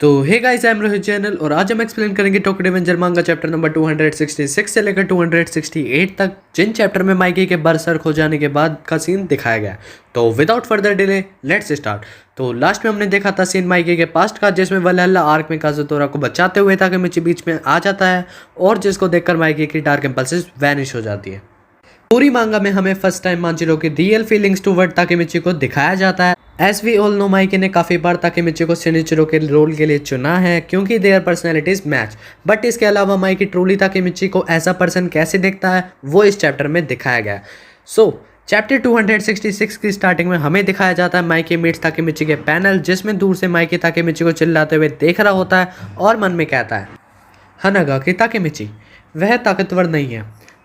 तो hey guys, I am Rohit channel और आज हम एक्सप्लेन करेंगे Tokyo revenger manga chapter number 266 से लेकर 268 तक, जिन चैप्टर में माइकी के बरसर्क हो जाने के बाद का सीन दिखाया गया। तो without further delay let's start. तो लास्ट में हमने देखा था सीन माइकी के पास्ट का, जिसमें वल्हल्ला आर्क में काजुतोरा को बचाते हुए ताकेमिची बीच में आ जाता है और जिसको देखकर माइकी की डार्क इम्पल्सेस वैनिश हो जाती है। पूरी मांगा में हमें फर्स्ट टाइम मांजिरो की रियल फीलिंग्स टूवर्ड ताकेमिची को दिखाया जाता है। As we all know, Mikey ने काफ़ी बार ताकेमिची को शेनिचिरो के रोल के लिए चुना है क्योंकि देयर पर्सनैलिटीज मैच। बट इसके अलावा माइकी ट्रूली ताकेमिची को ऐसा पर्सन कैसे देखता है वो इस चैप्टर में दिखाया गया। चैप्टर 266 की स्टार्टिंग में हमें दिखाया जाता है माइकी मीट्स ताकेमिची के पैनल, जिसमें दूर से माइकी ताकेमिची को चिल्लाते हुए देख रहा होता है और मन में कहता है, हनागा कि ताकेमिची वह ताकतवर नहीं है,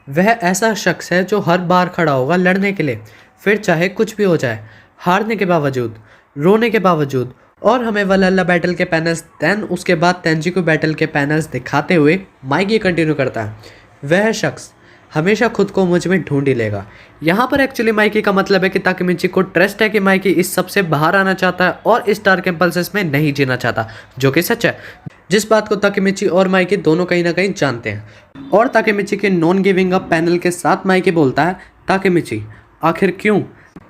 वह ऐसा शख्स है जो हर बार खड़ा होगा लड़ने के लिए, फिर चाहे कुछ भी हो जाए, हारने के बावजूद, रोने के बावजूद। और हमें वल्हल्ला बैटल के पैनल्स देन उसके बाद तेंजिकु बैटल के पैनल्स दिखाते हुए माइकी कंटिन्यू करता है, वह शख्स हमेशा खुद को मुझ में ढूंढ ही लेगा। यहाँ पर एक्चुअली माइकी का मतलब है कि ताकेमिची को ट्रस्ट है कि माइकी इस सब से बाहर आना चाहता है और इस डार्क इम्पल्सेस में नहीं जीना चाहता, जो कि सच है, जिस बात को ताकेमिची और माइकी दोनों कहीं ना कहीं जानते हैं। और ताकेमिची के नॉन गिविंग अप पैनल के साथ माइकी बोलता है, ताकेमिची आखिर क्यों।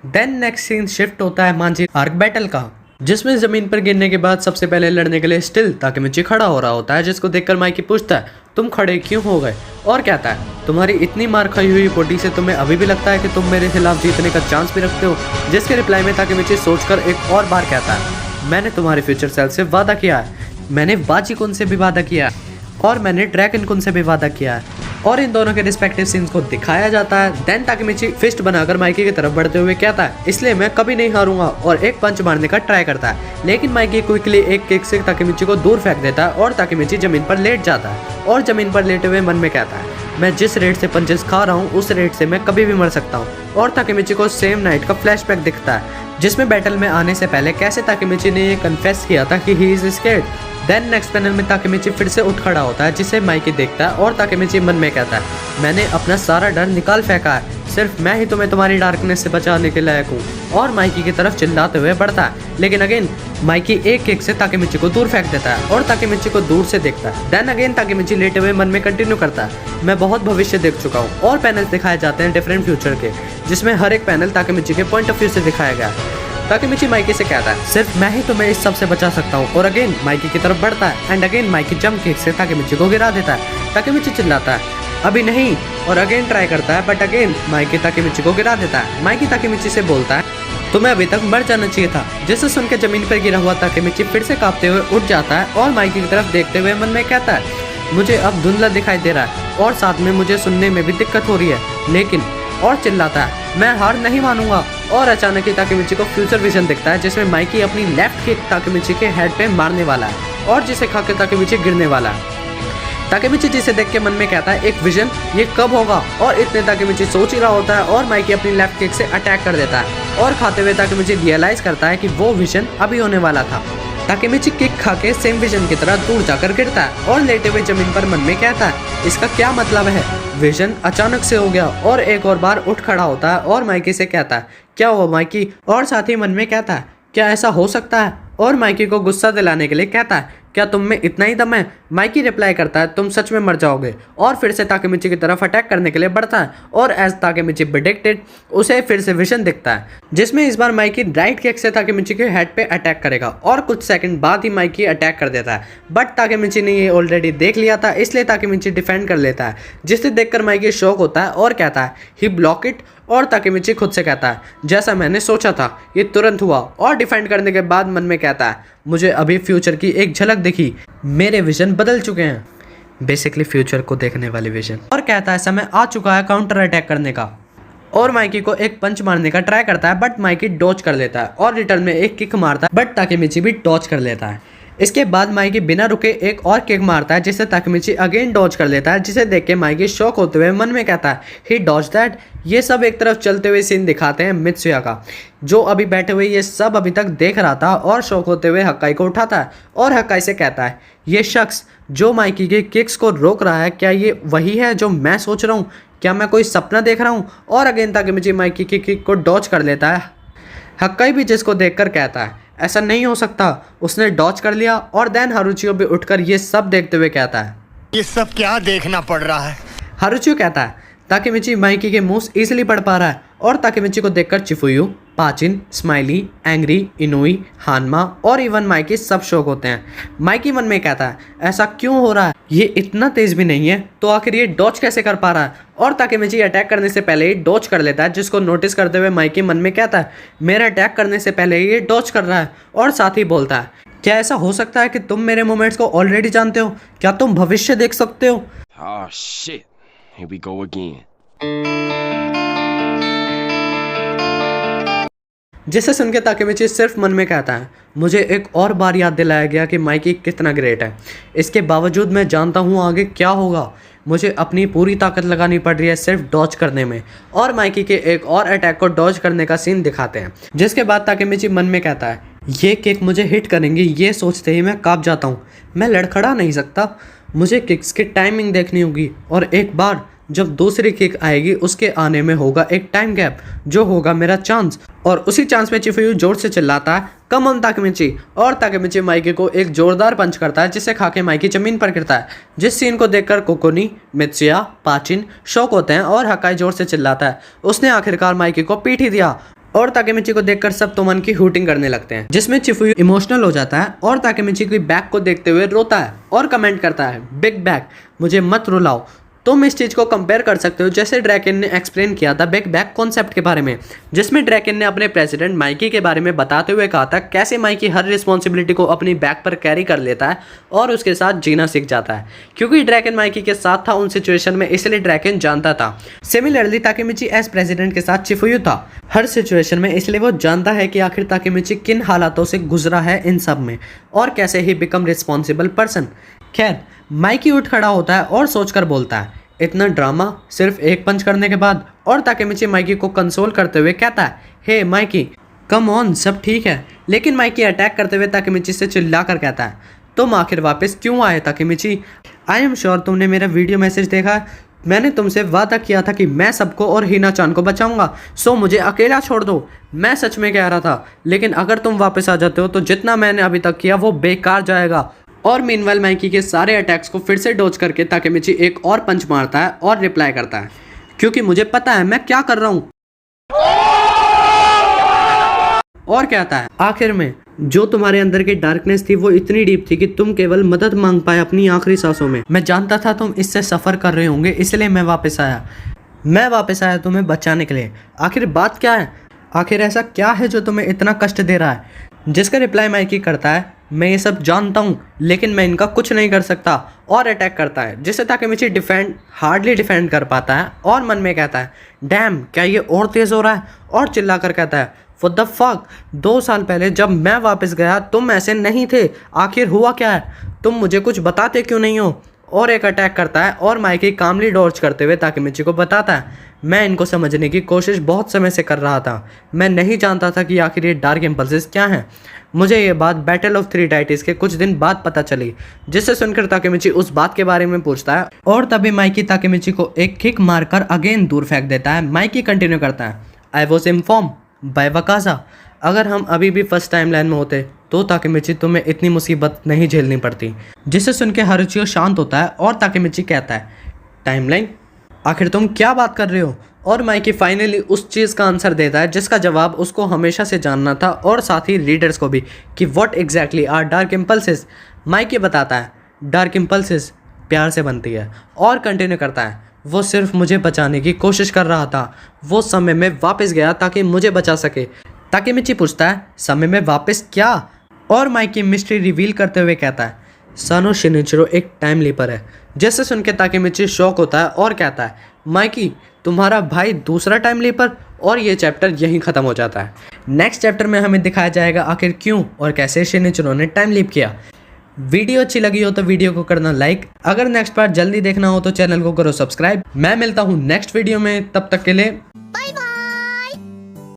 देन नेक्स्ट सीन शिफ्ट होता है मांजी आर्क बैटल का, जिसमें जमीन पर गिरने के बाद सबसे पहले लड़ने के लिए स्टिल ताकेमिची खड़ा हो रहा होता है, जिसको देखकर माइकी पूछता है, तुम खड़े क्यों हो गए, और कहता है, तुम्हारी इतनी मार खाई हुई बॉडी से तुम्हें अभी भी लगता है कि तुम मेरे खिलाफ जीतने का चांस भी रखते हो। जिसके रिप्लाई में ताकेमिची सोचकर एक और बार कहता है, मैंने तुम्हारे फ्यूचर सेल्फ से वादा किया है, मैंने बाजी कुन से भी वादा किया है और मैंने ड्रैगन कुन से भी वादा किया है। और इन दोनों के रिस्पेक्टिव सीन्स को दिखाया जाता है। देन ताकेमिची फिस्ट बनाकर माइकी की तरफ बढ़ते हुए कहता है, इसलिए मैं कभी नहीं हारूंगा, और एक पंच मारने का ट्राई करता है, लेकिन माइकी क्विकली एक किक से ताकेमिची को दूर फेंक देता है और ताकेमिची जमीन पर लेट जाता है और जमीन पर लेटे हुए मन में कहता है, मैं जिस रेट से पंचेस खा रहा हूँ उस रेट से मैं कभी भी मर सकता हूँ। और ताकेमिची को सेम नाइट का फ्लैशबैक दिखता है, जिसमें बैटल में आने से पहले कैसे ताकेमिची ने ये कन्फेस किया था कि he is scared. Then next panel में ताकेमिची फिर से उठ खड़ा होता है, जिसे माइकी देखता है और ताकेमिची मन में कहता है, मैंने अपना सारा डर निकाल फेंका है, सिर्फ मैं ही तुम्हें तुम्हारी डार्कनेस से बचाने के लायक हूँ। और माइकी की तरफ चिल्लाते हुए बढ़ता है, लेकिन अगेन माइकी एक किक से ताकेमिची को दूर फेंक देता है और ताकेमिची को दूर से देखता है। देन अगेन ताकेमिची लेटे हुए मन में कंटिन्यू करता है, मैं बहुत भविष्य देख चुका हूँ। और पैनल्स दिखाए जाते हैं डिफरेंट फ्यूचर के, जिसमें हर एक पैनल ताकेमिची के पॉइंट ऑफ व्यू से दिखाया गया है। ताकेमिची माइकी से कहता है, सिर्फ मैं ही तुम्हें इस सब से बचा सकता हूँ। और अगेन माइकी की तरफ बढ़ता है and again Mikey jump kick से ताकेमिची को गिरा देता है। ताकेमिची चिल्लाता है, अभी नहीं, और अगेन ट्राई करता है, बट अगेन माइकी ताकेमिची को गिरा देता है। माइकी ताकेमिची से बोलता है, तुम्हें अभी तक मर जाना चाहिए था। जिसे सुन के जमीन पर गिरा हुआ ताकेमिची फिर से कांपते हुए उठ जाता है और माइकी की तरफ देखते हुए मन में कहता है, मुझे अब धुंधला दिखाई दे रहा है और साथ में मुझे सुनने में भी दिक्कत हो रही है, लेकिन, और चिल्लाता है, मैं हार नहीं मानूंगा। और अचानक ही ताकेमिची को फ्यूचर विजन दिखता है, जिसमें माइकी अपनी लेफ्ट किक ताकेमिची के हेड पे मारने वाला है और जिसे खाकर ताकेमिची गिरने वाला है। ताकेमिची जिसे देख के मन में कहता है, एक विजन, ये कब होगा। और इतने ताकेमिची सोच ही रहा होता है और माइकी अपनी लेफ्ट किक से अटैक कर देता है और खाते हुए ताकेमिची रियलाइज करता है कि वो विजन अभी होने वाला था। ताकेमिची किक खा के सेम विजन की तरह दूर जाकर गिरता है और लेटे हुए जमीन पर मन में कहता है, इसका क्या मतलब है, विजन अचानक से हो गया। और एक और बार उठ खड़ा होता है और माइकी से कहता है, क्या हुआ माइकी। और साथ ही मन में कहता है, क्या ऐसा हो सकता है। और माइकी को गुस्सा दिलाने के लिए कहता है, क्या तुम में इतना ही दम है। माइकी रिप्लाई करता है, तुम सच में मर जाओगे। और फिर से ताकेमिची की तरफ अटैक करने के लिए बढ़ता है और एज ताकेमिची प्रेडिक्टेड उसे फिर से विजन दिखता है, जिसमें इस बार माइकी राइट किक से ताकेमिची के हेड पे अटैक करेगा और कुछ सेकंड बाद ही माइकी अटैक कर देता है। बट ताकेमिची ने ये ऑलरेडी देख लिया था, इसलिए ताकेमिची डिफेंड कर लेता है, जिसे देखकर माइकी शॉक होता है और कहता है, ही ब्लॉक इट। और ताकेमिची खुद से कहता है, जैसा मैंने सोचा था ये तुरंत हुआ। और डिफेंड करने के बाद मन में कहता है, मुझे अभी फ्यूचर की एक झलक दिखी, मेरे विजन बदल चुके हैं, बेसिकली फ्यूचर को देखने वाले विजन। और कहता है, समय आ चुका है काउंटर अटैक करने का। और माइकी को एक पंच मारने का ट्राई करता है, बट माइकी डॉज कर लेता है और रिटर्न में एक किक मारता है, बट ताकेमिची भी डॉज कर लेता है। इसके बाद माइकी बिना रुके एक और किक मारता है, जिसे ताकेमिची अगेन डॉज कर लेता है, जिसे देख के माइकी शॉक होते हुए मन में कहता है, ही डॉज दैट। ये सब एक तरफ चलते हुए सीन दिखाते हैं मित्सुया का, जो अभी बैठे हुए ये सब अभी तक देख रहा था और शॉक होते हुए हक्काई को उठाता है और हक्काई से कहता है, ये शख्स जो माइकी के किक्स को रोक रहा है, क्या ये वही है जो मैं सोच रहा हूँ, क्या मैं कोई सपना देख रहा हूँ। और अगेन ताकेमिची माइकी की किक को डॉज कर लेता है। हक्काई भी जिसको देखकर कहता है, ऐसा नहीं हो सकता। उसने डॉच कर लिया और देन हारुचियो भी उठकर ये सब देखते हुए कहता है, ये सब क्या देखना पड़ रहा है। हारुचियो कहता है, ताकेमिची माइकी के मूव्स इजीली पढ़ पा रहा है और ताकेमिची को देखकर चिफुयु, पाचिन, स्माइली, एंग्री, इनोई, हानमा और इवन माइकी सब शौक होते हैं। माइकी मन में कहता है, ऐसा क्यों हो रहा है, ये इतना तेज भी नहीं है तो आखिर ये डॉच कैसे कर पा रहा है। और ताकेमिची अटैक करने से पहले ही डॉच कर लेता है, जिसको नोटिस करते हुए माइकी मन में कहता है, मेरा अटैक करने से पहले ही ये डॉच कर रहा है। और साथ ही बोलता है, क्या ऐसा हो सकता है कि तुम मेरे मूवमेंट्स को ऑलरेडी जानते हो? क्या तुम भविष्य देख सकते हो? Oh shit. Here we go again. जिसे सुन के ताकेमिची सिर्फ मन में कहता है, मुझे एक और बार याद दिलाया गया कि माइकी कितना ग्रेट है। इसके बावजूद मैं जानता हूँ आगे क्या होगा। मुझे अपनी पूरी ताकत लगानी पड़ रही है सिर्फ डॉज करने में। और माइकी के एक और अटैक को डॉज करने का सीन दिखाते हैं, जिसके बाद ताकेमिची मन में कहता है, ये किक मुझे हिट करेंगी ये सोचते ही मैं काँप जाता हूँ। मैं लड़खड़ा नहीं सकता, मुझे किक्स की टाइमिंग देखनी होगी और एक बार जब दूसरी किक आएगी उसके आने में होगा एक टाइम गैप, जो होगा मेरा चांस। और उसी चांस में चिफुयु जोर से चिल्लाता है, कम ऑन ताकेमिची। और ताकेमिची माइकी को एक जोरदार पंच करता है, जिसे खाके माइकी जमीन पर गिरता है। जिस सीन को देखकर कोकोनी, मित्सुया, पाचिन शॉक होते हैं और हकाई जोर से चिल्लाता है, उसने आखिरकार माइकी को पीट ही दिया। और ताकेमिची को देखकर सब तोमन की हूटिंग करने लगते हैं, जिसमें चिफुयु इमोशनल हो जाता है और ताकेमिची की बैक को देखते हुए रोता है और कमेंट करता है, बिग बैक, मुझे मत रुलाओ। तुम इस चीज़ को कंपेयर कर सकते हो जैसे ड्रैकन ने एक्सप्लेन किया था बिग बैक कॉन्सेप्ट के बारे में, जिसमें ड्रैकन ने अपने प्रेसिडेंट माइकी के बारे में बताते हुए कहा था कैसे माइकी हर रिस्पॉन्सिबिलिटी को अपनी बैक पर कैरी कर लेता है और उसके साथ जीना सीख जाता है। क्योंकि ड्रैकन माइकी के साथ था उन सिचुएशन में, इसलिए ड्रैकन जानता था। सिमिलरली ताकेमिची एज प्रेसिडेंट के साथ चिफुयु था हर सिचुएशन में, इसलिए वो जानता है कि आखिर ताकेमिची किन हालातों से गुजरा है इन सब में और कैसे ही बिकम रिस्पॉन्सिबल पर्सन। खैर, माइकी उठ खड़ा होता है और सोचकर बोलता है, इतना ड्रामा सिर्फ एक पंच करने के बाद। और ताकेमिची माइकी को कंसोल करते हुए कहता है, हे माइकी, कम ऑन, सब ठीक है। लेकिन माइकी अटैक करते हुए ताकेमिची से चिल्लाकर कहता है, तुम आखिर वापस क्यों आए ताकेमिची? आई एम श्योर तुमने मेरा वीडियो मैसेज देखा है। मैंने तुमसे वादा किया था कि मैं सबको और हिना-चान को बचाऊंगा, सो मुझे अकेला छोड़ दो। मैं सच में कह रहा था, लेकिन अगर तुम वापस आ जाते हो तो जितना मैंने अभी तक किया वो बेकार जाएगा। और मीनवाइल माइकी के सारे अटैक्स को फिर से डॉज करके ताकेमिची एक और पंच मारता है और रिप्लाई करता है, क्योंकि मुझे पता है मैं क्या कर रहा हूँ। और कहता है, आखिर में जो तुम्हारे अंदर की डार्कनेस थी वो इतनी डीप थी कि तुम केवल मदद मांग पाए अपनी आखिरी सांसों में। मैं जानता था तुम इससे सफ़र कर रहे होंगे, इसलिए मैं वापस आया तुम्हें बचाने के लिए। आखिर बात क्या है? आखिर ऐसा क्या है जो तुम्हें इतना कष्ट दे रहा है? जिसका रिप्लाई माइकी करता है, मैं ये सब जानता हूँ लेकिन मैं इनका कुछ नहीं कर सकता। और अटैक करता है, जिससे ताकेमिची हार्डली डिफेंड कर पाता है और मन में कहता है, डैम, क्या ये और तेज़ हो रहा है? और चिल्लाकर कहता है, व्हाट द फक, 2 साल पहले जब मैं वापस गया तुम ऐसे नहीं थे, आखिर हुआ क्या है? तुम मुझे कुछ बताते क्यों नहीं हो? और एक अटैक करता है और माइकी कामली डॉज करते हुए ताकेमिची को बताता है, मैं इनको समझने की कोशिश बहुत समय से कर रहा था। मैं नहीं जानता था कि आखिर ये डार्क इम्पल्सेस क्या हैं। मुझे ये बात बैटल ऑफ 3 डाइटिस के कुछ दिन बाद पता चली, जिससे सुनकर ताकेमिची उस बात के बारे में पूछता है और तभी माइकी ताकेमिची को एक किक मारकर अगेन दूर फेंक देता है। माइकी कंटिन्यू करता है, आई वॉज इन्फॉर्म बाय वकाज़ा, अगर हम अभी भी फर्स्ट टाइमलाइन में होते तो ताकेमिची तुम्हें इतनी मुसीबत नहीं झेलनी पड़ती। जिसे सुन के हारुचियो शांत होता है और ताकेमिची कहता है, टाइमलाइन? आखिर तुम क्या बात कर रहे हो? और माइकी फाइनली उस चीज़ का आंसर देता है जिसका जवाब उसको हमेशा से जानना था और साथ ही रीडर्स को भी, कि what exactly are dark impulses. Mikey बताता है, डार्क इम्पल्सेस प्यार से बनती है। और कंटिन्यू करता है, वो सिर्फ मुझे बचाने की कोशिश कर रहा था। वो समय में वापस गया ताकि मुझे बचा सके। ताकेमिची पूछता है, समय में वापस क्या? और माइकी मिस्ट्री रिवील करते हुए कहता है, सानो शिनिचिरो एक टाइम लीपर है। जैसे सुन के ताकेमिची शॉक होता है और कहता है, माइकी, तुम्हारा भाई दूसरा टाइम लीपर? और ये चैप्टर यहीं ख़त्म हो जाता है। नेक्स्ट चैप्टर में हमें दिखाया जाएगा आखिर क्यों और कैसे शिनिचिरो ने टाइम लीप किया। वीडियो अच्छी लगी हो तो वीडियो को करना लाइक, अगर नेक्स्ट पार्ट जल्दी देखना हो तो चैनल को करो सब्सक्राइब। मैं मिलता हूँ नेक्स्ट वीडियो में, तब तक के लिए